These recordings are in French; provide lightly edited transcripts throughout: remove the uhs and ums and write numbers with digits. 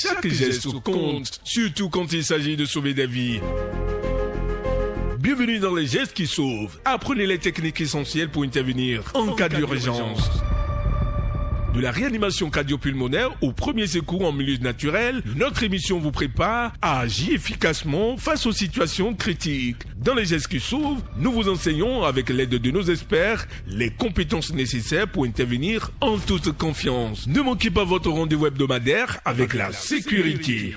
Chaque geste compte, surtout quand il s'agit de sauver des vies. Bienvenue dans les gestes qui sauvent. Apprenez les techniques essentielles pour intervenir en cas d'urgence. De la réanimation cardio-pulmonaire au premier secours en milieu naturel, notre émission vous prépare à agir efficacement face aux situations critiques. Dans les gestes qui sauvent, nous vous enseignons avec l'aide de nos experts les compétences nécessaires pour intervenir en toute confiance. Ne manquez pas votre rendez-vous hebdomadaire avec la sécurité.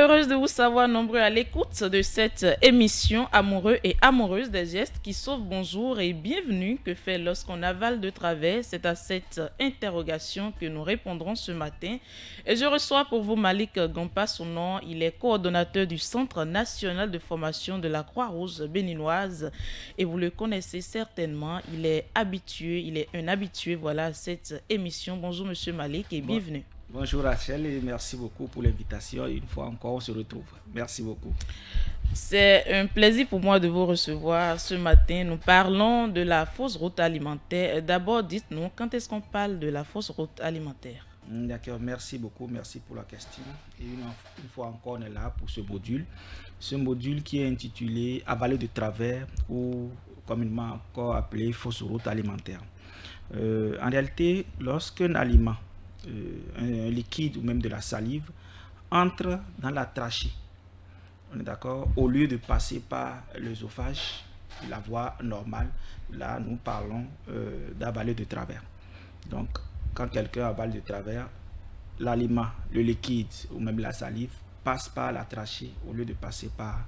Heureuse de vous savoir nombreux à l'écoute de cette émission amoureux et amoureuse des gestes qui sauvent. Bonjour et bienvenue. Que fait lorsqu'on avale de travers? C'est à cette interrogation que nous répondrons ce matin. Et je reçois pour vous Malik Gampa, son nom. Il est coordonnateur du Centre national de formation de la Croix-Rouge béninoise. Et vous le connaissez certainement. Il est un habitué à cette émission. Bonjour Monsieur Malik et bienvenue. Bonjour Rachel et merci beaucoup pour l'invitation. Une fois encore, on se retrouve. Merci beaucoup. C'est un plaisir pour moi de vous recevoir ce matin. Nous parlons de la fausse route alimentaire. D'abord, dites-nous, quand est-ce qu'on parle de la fausse route alimentaire? D'accord, merci beaucoup. Merci pour la question. Et une fois encore, on est là pour ce module. Ce module qui est intitulé « Avaler de travers » ou communément encore appelé « fausse route alimentaire ». En réalité, lorsqu'un aliment un liquide ou même de la salive entre dans la trachée, on est d'accord, au lieu de passer par l'œsophage, la voie normale. Là nous parlons d'avaler de travers. Donc quand quelqu'un avale de travers, l'aliment, le liquide ou même la salive passe par la trachée au lieu de passer par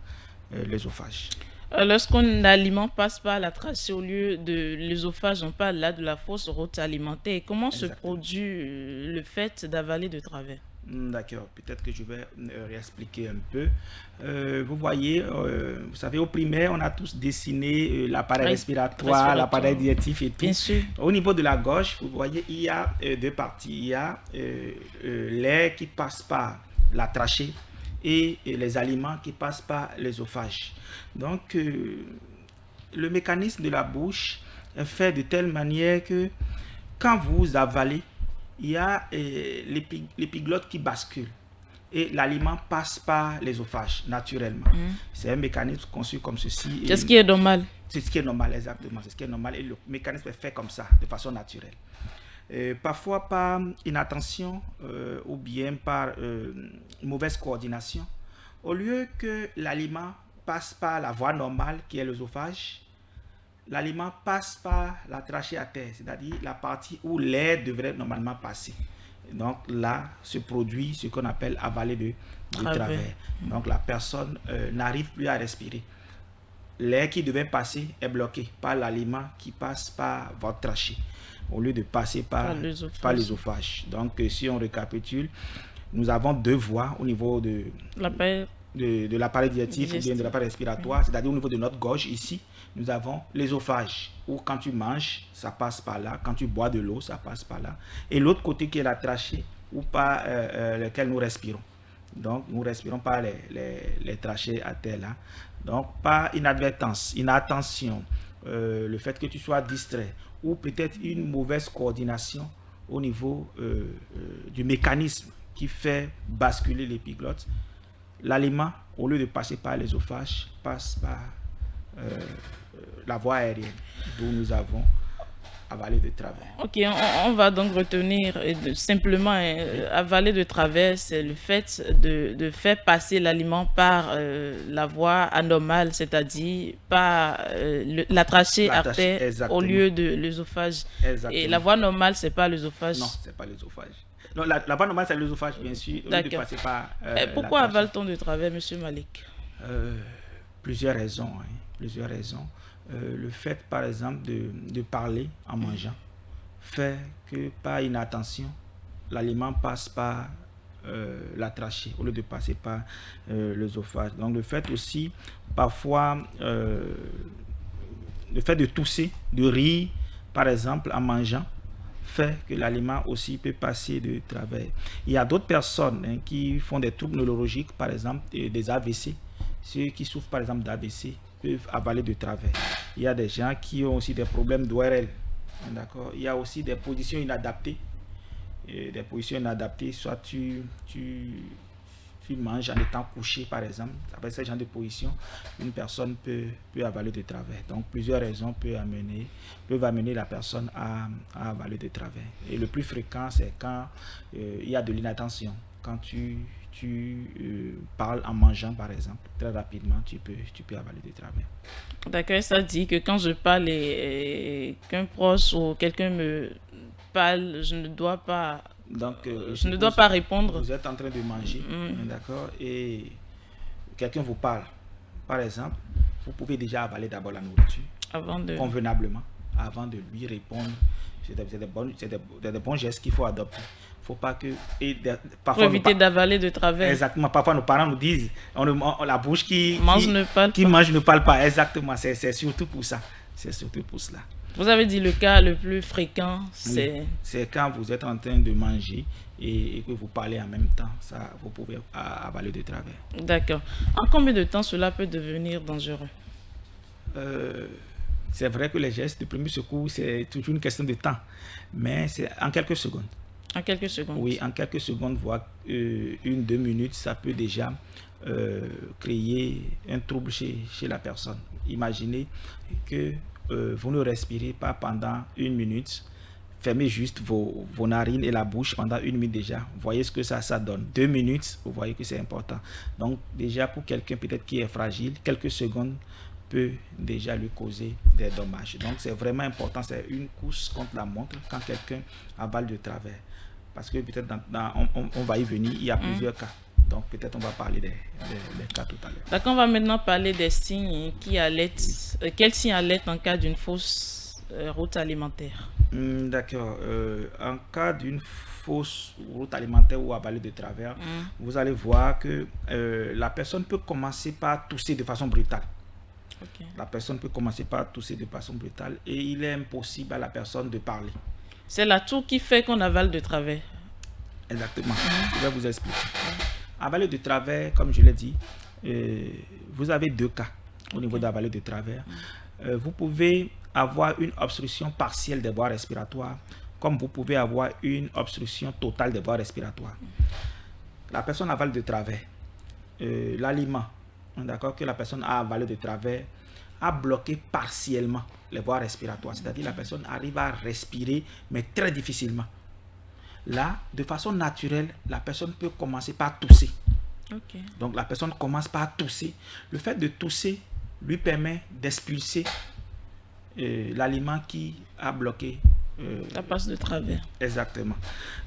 l'œsophage. Lorsqu'un aliment passe par la trachée au lieu de l'œsophage, on parle là de la fausse route alimentaire. Et comment se produit le fait d'avaler de travers? D'accord, peut-être que je vais réexpliquer un peu. Vous voyez, vous savez, au primaire, on a tous dessiné l'appareil respiratoire, l'appareil digestif et tout. Bien sûr. Au niveau de la gorge, vous voyez, il y a deux parties. Il y a l'air qui passe par la trachée et les aliments qui passent par l'œsophage. Donc, le mécanisme de la bouche est fait de telle manière que quand vous avalez, il y a l'épiglotte qui bascule et l'aliment passe par l'œsophage naturellement. C'est un mécanisme conçu comme ceci. C'est ce qui est normal. C'est ce qui est normal, exactement. C'est ce qui est normal et le mécanisme est fait comme ça, de façon naturelle. Parfois par inattention ou bien par mauvaise coordination, au lieu que l'aliment passe par la voie normale qui est l'œsophage, l'aliment passe par la trachée à terre, c'est-à-dire la partie où l'air devrait normalement passer. Donc là se produit ce qu'on appelle avaler de travers. Donc la personne n'arrive plus à respirer. L'air qui devait passer est bloqué par l'aliment qui passe par votre trachée, au lieu de passer par l'œsophage. Donc si on récapitule, nous avons deux voies au niveau de l'appareil digestif ou bien de l'appareil respiratoire, c'est-à-dire au niveau de notre gorge ici, nous avons l'œsophage, où quand tu manges, ça passe par là, quand tu bois de l'eau, ça passe par là. Et l'autre côté qui est la trachée, ou par lequel nous respirons. Donc nous respirons par les trachées à terre là. Donc par inadvertance, inattention, le fait que tu sois distrait, ou peut-être une mauvaise coordination au niveau du mécanisme qui fait basculer l'épiglotte, l'aliment, au lieu de passer par l'œsophage, passe par la voie aérienne, d'où nous avons avalé de travers. Ok, on va donc retenir simplement avaler de travers, c'est le fait de faire passer l'aliment par la voie anormale, c'est-à-dire par la trachée artère au lieu de l'œsophage. Et la voie normale, c'est pas l'œsophage. Non, c'est pas l'œsophage. Non, la voie normale, c'est l'œsophage, bien sûr, au lieu de passer par pourquoi avale-t-on de travers, Monsieur Malik? Plusieurs raisons. Plusieurs raisons. Le fait, par exemple, de parler en mangeant fait que, par inattention, l'aliment passe par la trachée au lieu de passer par l'œsophage. Donc, le fait aussi, parfois, le fait de tousser, de rire, par exemple, en mangeant, fait que l'aliment aussi peut passer de travers. Il y a d'autres personnes qui font des troubles neurologiques, par exemple des AVC. Ceux qui souffrent par exemple d'AVC peuvent avaler de travers. Il y a des gens qui ont aussi des problèmes d'ORL. D'accord. Il y a aussi des positions inadaptées. Des positions inadaptées, soit tu manges en étant couché par exemple. Avec ce genre de position, une personne peut avaler de travers. Donc plusieurs raisons peuvent amener la personne à avaler de travers. Et le plus fréquent, c'est quand il y a de l'inattention. Quand tu parles en mangeant par exemple, très rapidement, tu peux avaler de travers. D'accord, ça dit que quand je parle et qu'un proche ou quelqu'un me parle, je ne dois pas... Donc, je ne dois pas répondre. Vous êtes en train de manger, d'accord, et quelqu'un vous parle, par exemple, vous pouvez déjà avaler d'abord la nourriture convenablement, avant de lui répondre. C'est des bons gestes qu'il faut adopter. Faut pas que... Pour éviter d'avaler de travers. Exactement. Parfois, nos parents nous disent, la bouche qui mange ne parle pas. Exactement. C'est surtout pour ça. C'est surtout pour cela. Vous avez dit le cas le plus fréquent, c'est... C'est quand vous êtes en train de manger et que vous parlez en même temps. Ça, vous pouvez avaler de travers. D'accord. En combien de temps cela peut devenir dangereux? C'est vrai que les gestes de premier secours, c'est toujours une question de temps. Mais c'est en quelques secondes. En quelques secondes? Oui, en quelques secondes, voire 1-2 minutes, ça peut déjà créer un trouble chez la personne. Imaginez que vous ne respirez pas pendant 1 minute, fermez juste vos narines et la bouche pendant 1 minute déjà. Voyez ce que ça donne. 2 minutes, vous voyez que c'est important. Donc déjà pour quelqu'un peut-être qui est fragile, quelques secondes peut déjà lui causer des dommages. Donc c'est vraiment important, c'est une course contre la montre quand quelqu'un avale de travers. Parce que peut-être on va y venir, il y a plusieurs cas. Donc peut-être on va parler des cas tout à l'heure. D'accord, on va maintenant parler des signes qui alertent. Quels signes alertent en cas d'une fausse route alimentaire? D'accord. En cas d'une fausse route alimentaire ou avaler de travers, vous allez voir que la personne peut commencer par tousser de façon brutale. Okay. La personne peut commencer par tousser de façon brutale et il est impossible à la personne de parler. C'est la toux qui fait qu'on avale de travers. Exactement. Je vais vous expliquer. Avaler de travers, comme je l'ai dit, vous avez 2 cas au niveau d'avaler de travers. Vous pouvez avoir une obstruction partielle des voies respiratoires, comme vous pouvez avoir une obstruction totale des voies respiratoires. La personne avale de travers. L'aliment, d'accord, que la personne a avalé de travers, a bloqué partiellement les voies respiratoires. C'est-à-dire la personne arrive à respirer, mais très difficilement. Là, de façon naturelle, la personne peut commencer par tousser. Okay. Donc, la personne commence par tousser. Le fait de tousser lui permet d'expulser l'aliment qui a bloqué la passe de travers. Exactement.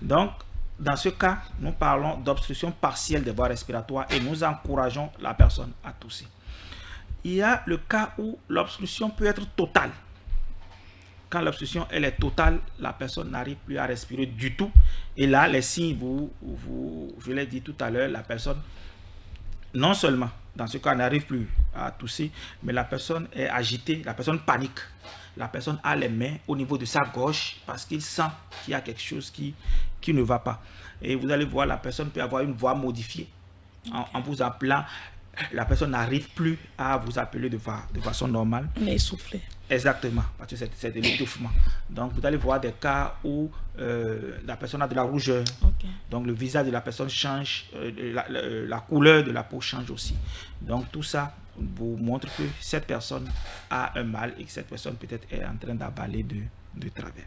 Donc, dans ce cas, nous parlons d'obstruction partielle des voies respiratoires et nous encourageons la personne à tousser. Il y a le cas où l'obstruction peut être totale. Quand l'obstruction elle est totale, la personne n'arrive plus à respirer du tout. Et là, les signes, je l'ai dit tout à l'heure, la personne, non seulement, dans ce cas, n'arrive plus à tousser, mais la personne est agitée, la personne panique. La personne a les mains au niveau de sa gorge parce qu'il sent qu'il y a quelque chose qui ne va pas. Et vous allez voir, la personne peut avoir une voix modifiée. En vous appelant, la personne n'arrive plus à vous appeler de façon normale. Mais essoufflée. Exactement, parce que c'est de l'étouffement. Donc, vous allez voir des cas où la personne a de la rougeur. Okay. Donc, le visage de la personne change, la couleur de la peau change aussi. Donc, tout ça vous montre que cette personne a un mal et que cette personne peut-être est en train d'avaler de travers.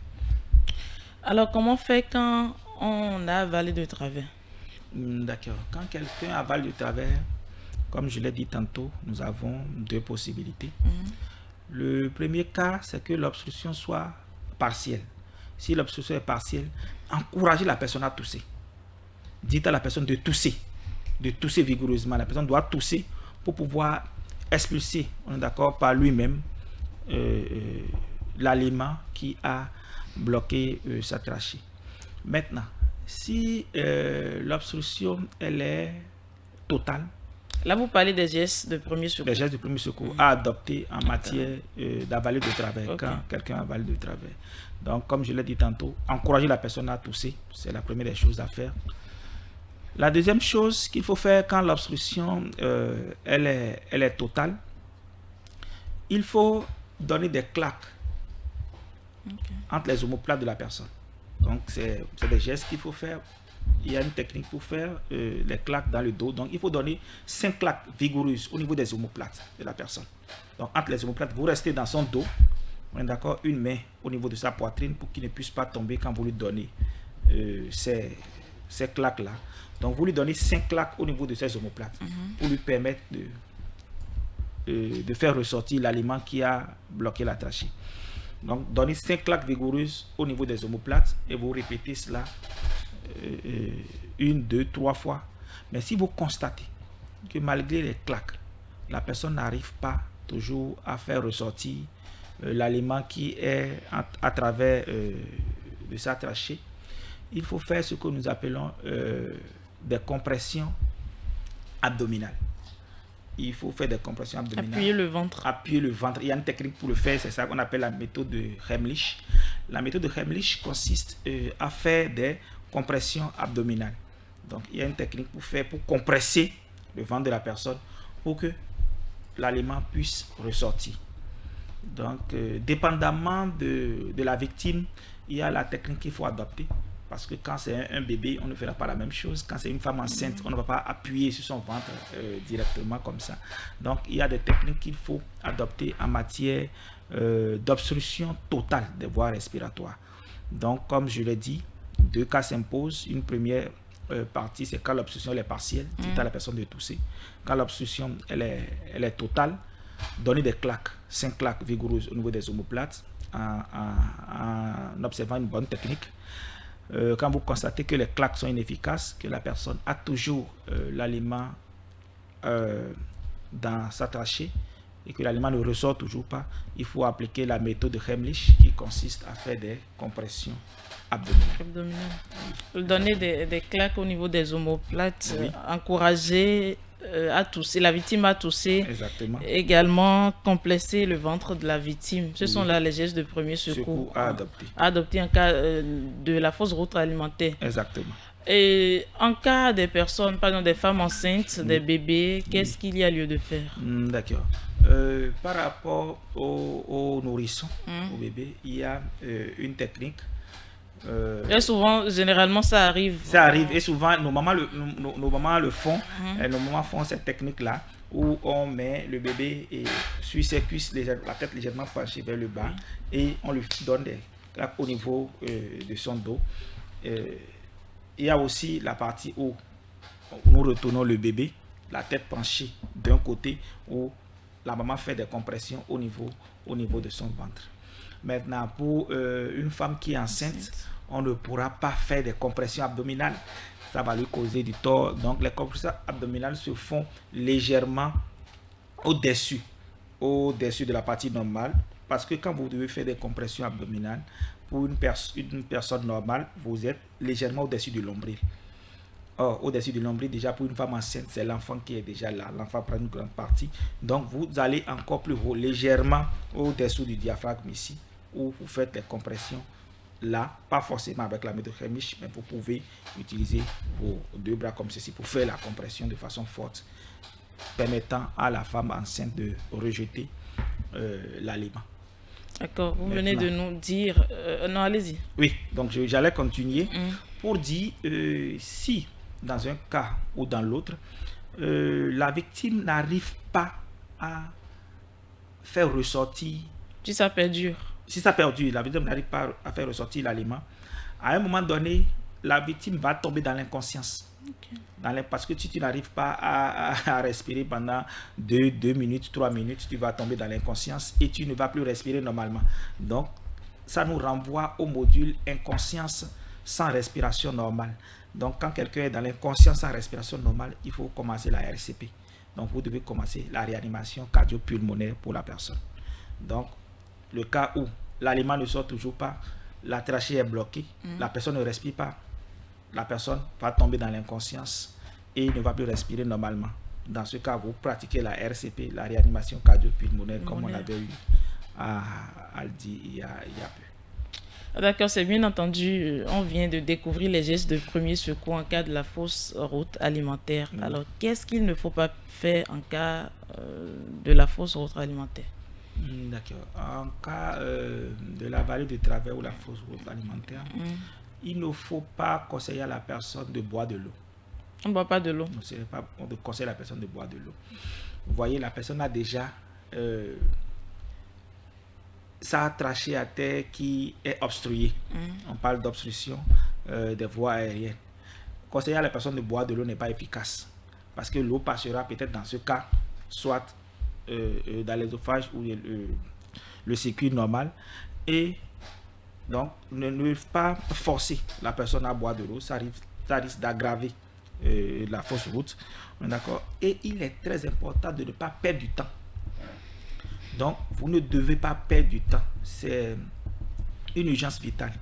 Alors, comment faire quand on a avalé de travers? D'accord. Quand quelqu'un avale de travers, comme je l'ai dit tantôt, nous avons 2 possibilités. Le premier cas, c'est que l'obstruction soit partielle. Si l'obstruction est partielle, encouragez la personne à tousser. Dites à la personne de tousser vigoureusement. La personne doit tousser pour pouvoir expulser, on est d'accord, par lui-même l'aliment qui a bloqué sa trachée. Maintenant, si l'obstruction elle est totale, Là, vous parlez des gestes de premier secours. Les gestes de premier secours à adopter en matière d'avaler de travers, quand quelqu'un avale de travers. Donc, comme je l'ai dit tantôt, encourager la personne à tousser, c'est la première des choses à faire. La deuxième chose qu'il faut faire quand l'obstruction elle est totale, il faut donner des claques entre les omoplates de la personne. Donc, c'est des gestes qu'il faut faire. Il y a une technique pour faire les claques dans le dos. Donc, il faut donner 5 claques vigoureuses au niveau des omoplates de la personne. Donc, entre les omoplates, vous restez dans son dos. On est d'accord, une main au niveau de sa poitrine pour qu'il ne puisse pas tomber quand vous lui donnez ces claques-là. Donc, vous lui donnez 5 claques au niveau de ses omoplates pour lui permettre de faire ressortir l'aliment qui a bloqué la trachée. Donc, donnez 5 claques vigoureuses au niveau des omoplates et vous répétez cela 1, 2, 3 fois. Mais si vous constatez que malgré les claques, la personne n'arrive pas toujours à faire ressortir l'aliment qui est à travers de sa trachée, il faut faire ce que nous appelons des compressions abdominales. Il faut faire des compressions abdominales. Appuyer le ventre. Appuyer le ventre. Il y a une technique pour le faire, c'est ça qu'on appelle la méthode de Heimlich. La méthode de Heimlich consiste à faire des compression abdominale. Donc, il y a une technique pour compresser le ventre de la personne pour que l'aliment puisse ressortir. Donc, dépendamment de la victime, il y a la technique qu'il faut adopter. Parce que quand c'est un bébé, on ne fera pas la même chose. Quand c'est une femme enceinte, on ne va pas appuyer sur son ventre directement comme ça. Donc, il y a des techniques qu'il faut adopter en matière d'obstruction totale des voies respiratoires. Donc, comme je l'ai dit, 2 cas s'imposent. Une première partie, c'est quand l'obstruction est partielle, c'est à la personne de tousser. Quand l'obstruction elle est totale, donner des claques, 5 claques vigoureuses au niveau des omoplates en observant une bonne technique. Quand vous constatez que les claques sont inefficaces, que la personne a toujours l'aliment dans sa trachée et que l'aliment ne ressort toujours pas, il faut appliquer la méthode de Heimlich qui consiste à faire des compressions abdominales. Donner des claques au niveau des omoplates, encourager à tousser, la victime à tousser. Exactement. Également compresser le ventre de la victime. Ce sont là les gestes de premier secours à adopter. Adopter en cas de la fausse route alimentaire. Exactement. Et en cas des personnes, par exemple des femmes enceintes, des bébés, qu'est-ce qu'il y a lieu de faire? D'accord. Par rapport aux nourrissons, aux bébés, il y a une technique. Et souvent, généralement, ça arrive. Ça arrive et souvent, nos mamans le font. Nos mamans font cette technique-là où on met le bébé sur ses cuisses, la tête légèrement penchée vers le bas et on lui donne des claques au niveau de son dos. Il y a aussi la partie où nous retournons le bébé, la tête penchée d'un côté où la maman fait des compressions au niveau de son ventre. Maintenant, pour une femme qui est enceinte, on ne pourra pas faire des compressions abdominales. Ça va lui causer du tort. Donc, les compressions abdominales se font légèrement au-dessus de la partie normale. Parce que quand vous devez faire des compressions abdominales, pour une personne normale, vous êtes légèrement au-dessus du nombril. Or, au-dessus du nombril, déjà pour une femme enceinte, c'est l'enfant qui est déjà là. L'enfant prend une grande partie. Donc, vous allez encore plus haut, légèrement au-dessous du diaphragme ici, où vous faites les compressions là, pas forcément avec la méthode Heimlich, mais vous pouvez utiliser vos 2 bras comme ceci pour faire la compression de façon forte, permettant à la femme enceinte de rejeter l'aliment. D'accord, vous venez de nous dire... non, allez-y. Oui, donc j'allais continuer pour dire si, dans un cas ou dans l'autre, la victime n'arrive pas à faire ressortir... Si ça perdure. Si ça perdure, la victime n'arrive pas à faire ressortir l'aliment, à un moment donné, la victime va tomber dans l'inconscience. Parce que si tu n'arrives pas à respirer pendant 2 minutes, 3 minutes, tu vas tomber dans l'inconscience et tu ne vas plus respirer normalement. Donc, ça nous renvoie au module inconscience sans respiration normale. Donc, quand quelqu'un est dans l'inconscience sans respiration normale, il faut commencer la RCP. Donc, vous devez commencer la réanimation cardio-pulmonaire pour la personne. Donc, le cas où l'aliment ne sort toujours pas, la trachée est bloquée, la personne ne respire pas, la personne va tomber dans l'inconscience et ne va plus respirer normalement. dans ce cas, vous pratiquez la RCP, la réanimation cardio-pulmonaire, comme on avait eu à le dire il y a peu. D'accord, c'est bien entendu. On vient de découvrir les gestes de premier secours en cas de la fausse route alimentaire. Alors, qu'est-ce qu'il ne faut pas faire en cas de la fausse route alimentaire? D'accord. En cas de la vallée de travers ou la fausse route alimentaire, il ne faut pas conseiller à la personne de boire de l'eau. On ne boit pas de l'eau. Ce n'est pas on conseille à la personne de boire de l'eau. Vous voyez, la personne a déjà sa trachée à terre qui est obstruée. On parle d'obstruction des voies aériennes. Conseiller à la personne de boire de l'eau n'est pas efficace parce que l'eau passera peut-être dans ce cas soit dans l'ésophage ou le circuit normal, et donc ne pas forcer la personne à boire de l'eau, ça risque d'aggraver la fausse route. D'accord. Et il est très important de ne pas perdre du temps. Donc vous ne devez pas perdre du temps, c'est une urgence vitale.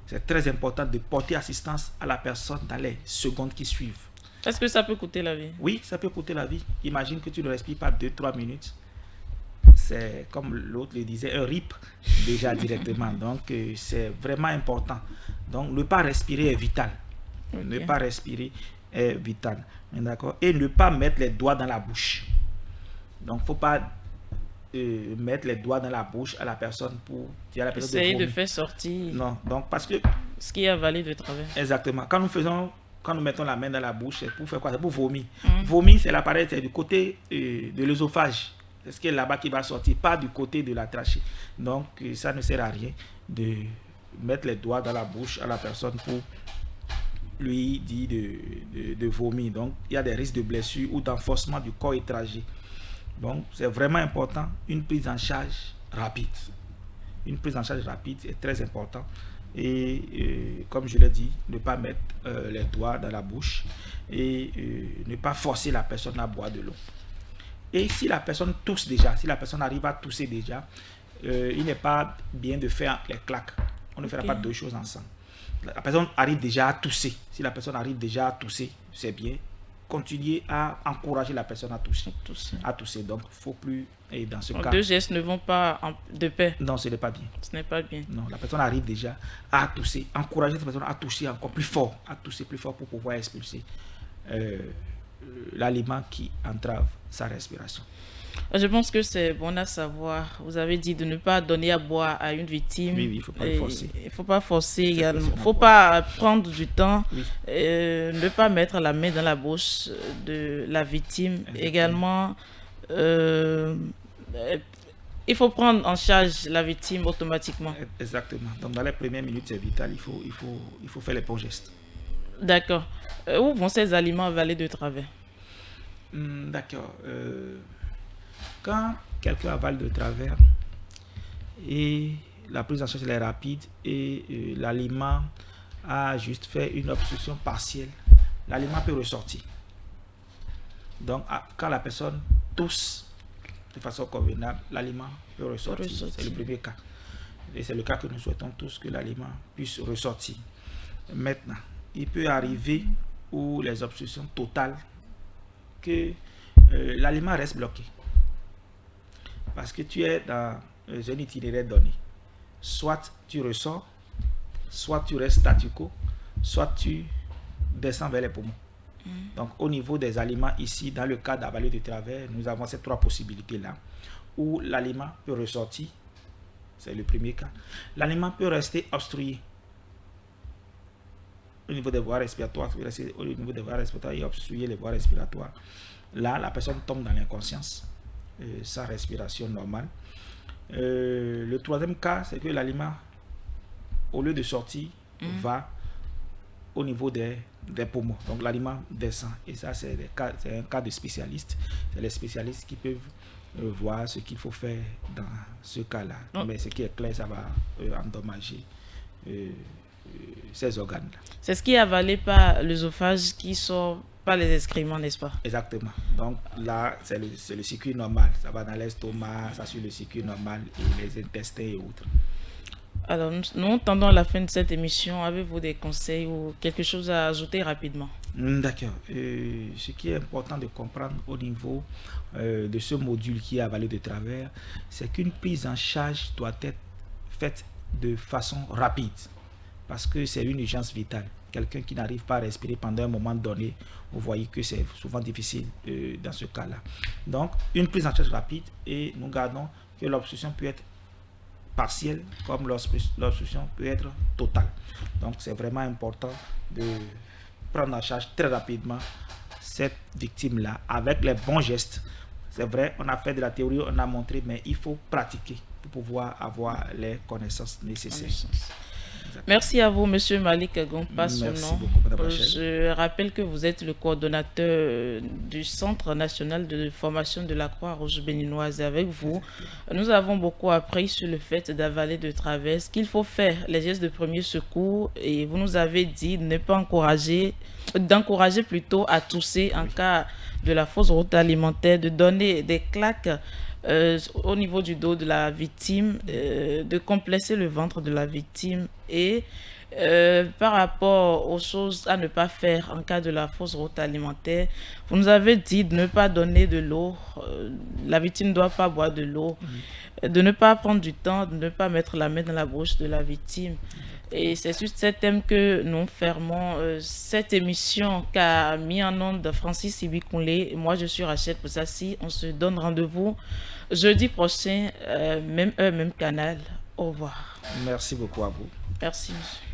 C'est très important de porter assistance à la personne dans les secondes qui suivent. Est-ce que ça peut coûter la vie? Oui, ça peut coûter la vie. Imagine que tu ne respires pas 2-3 minutes. C'est comme l'autre le disait, un RIP déjà directement. Donc c'est vraiment important. Donc ne pas respirer est vital. Okay. Ne pas respirer est vital. D'accord. Et ne pas mettre les doigts dans la bouche. Donc faut pas mettre les doigts dans la bouche à la personne pour dire à la personne essayer de faire sortir. Non, donc parce que ce qui est avalé de travers. Exactement. Quand nous mettons la main dans la bouche, c'est pour faire quoi? C'est pour vomir. Vomir, c'est l'appareil, c'est du côté de l'œsophage. C'est ce qui est là-bas qui va sortir, pas du côté de la trachée. Donc, ça ne sert à rien de mettre les doigts dans la bouche à la personne pour lui dire de vomir. Donc, il y a des risques de blessure ou d'enfoncement du corps étranger. Donc, c'est vraiment important, une prise en charge rapide. Une prise en charge rapide est très important. Et comme je l'ai dit, ne pas mettre les doigts dans la bouche et ne pas forcer la personne à boire de l'eau. Et si la personne tousse déjà, si la personne arrive à tousser déjà, il n'est pas bien de faire les claques. On ne fera pas deux choses ensemble. La personne arrive déjà à tousser. Si la personne arrive déjà à tousser, c'est bien. Continuer à encourager la personne à tousser. Donc, il ne faut plus, et dans ce cas... Deux gestes ne vont pas de pair. Non, ce n'est pas bien. Ce n'est pas bien. Non, la personne arrive déjà à tousser. Encourager cette personne à tousser encore plus fort, à tousser plus fort pour pouvoir expulser l'aliment qui entrave sa respiration. Je pense que c'est bon à savoir. Vous avez dit de ne pas donner à boire à une victime. Oui, il ne faut pas forcer. Il ne faut pas forcer également. Il ne faut pas prendre du temps. Oui. Ne pas mettre la main dans la bouche de la victime. Exactement. Également, il faut prendre en charge la victime automatiquement. Exactement. Donc, dans les premières minutes, c'est vital. Il faut faire les bons gestes. D'accord. Où vont ces aliments avalés de travers? D'accord. Quand quelqu'un avale de travers et la prise en charge est rapide et l'aliment a juste fait une obstruction partielle, l'aliment peut ressortir. Donc, quand la personne tousse de façon convenable, l'aliment peut ressortir. C'est le premier cas. Et c'est le cas que nous souhaitons tous, que l'aliment puisse ressortir. Maintenant, il peut arriver où les obstructions totales, que l'aliment reste bloqué. Parce que tu es dans un itinéraire donné. Soit tu ressors, soit tu restes statu quo, soit tu descends vers les poumons. Donc au niveau des aliments ici, dans le cas d'avaler de travers, nous avons ces trois possibilités-là, où l'aliment peut ressortir, c'est le premier cas. L'aliment peut rester obstrué au niveau des voies respiratoires, au niveau des voies respiratoires et obstruer les voies respiratoires. Là, la personne tombe dans l'inconscience. Sa respiration normale. Le troisième cas, c'est que l'aliment, au lieu de sortir, va au niveau des poumons. Donc l'aliment descend. Et ça, c'est un cas de spécialiste. C'est les spécialistes qui peuvent voir ce qu'il faut faire dans ce cas-là. Mais ce qui est clair, ça va endommager ces organes-là. C'est ce qui est avalé par l'œsophage qui sort par les excréments, n'est-ce pas? Exactement. Donc là, c'est le circuit normal. Ça va dans l'estomac, ça suit le circuit normal et les intestins et autres. Alors, nous tendons à la fin de cette émission. Avez-vous des conseils ou quelque chose à ajouter rapidement? D'accord. Ce qui est important de comprendre au niveau de ce module qui est avalé de travers, c'est qu'une prise en charge doit être faite de façon rapide parce que c'est une urgence vitale. Quelqu'un qui n'arrive pas à respirer pendant un moment donné, vous voyez que c'est souvent difficile dans ce cas-là. Donc, une prise en charge rapide et nous gardons que l'obstruction peut être partielle comme l'obstruction peut être totale. Donc, c'est vraiment important de prendre en charge très rapidement cette victime-là avec les bons gestes. C'est vrai, on a fait de la théorie, on a montré, mais il faut pratiquer pour pouvoir avoir les connaissances nécessaires. Merci à vous, Monsieur Malik Gompa. Merci beaucoup, Madame Rachel. Je rappelle que vous êtes le coordonnateur du Centre national de formation de la Croix-Rouge béninoise. Et avec vous, nous avons beaucoup appris sur le fait d'avaler de travers, qu'il faut faire les gestes de premier secours. Et vous nous avez dit de ne pas d'encourager plutôt à tousser en cas de la fausse route alimentaire, de donner des claques au niveau du dos de la victime, de compresser le ventre de la victime et par rapport aux choses à ne pas faire en cas de la fausse route alimentaire, vous nous avez dit de ne pas donner de l'eau, la victime ne doit pas boire de l'eau, de ne pas prendre du temps, de ne pas mettre la main dans la bouche de la victime. Et c'est sur ce thème que nous fermons cette émission qu'a mis en onde Francis Sibikunle. Moi, je suis Rachel Poussassi. On se donne rendez-vous jeudi prochain, même heure, même canal. Au revoir. Merci beaucoup à vous. Merci, monsieur.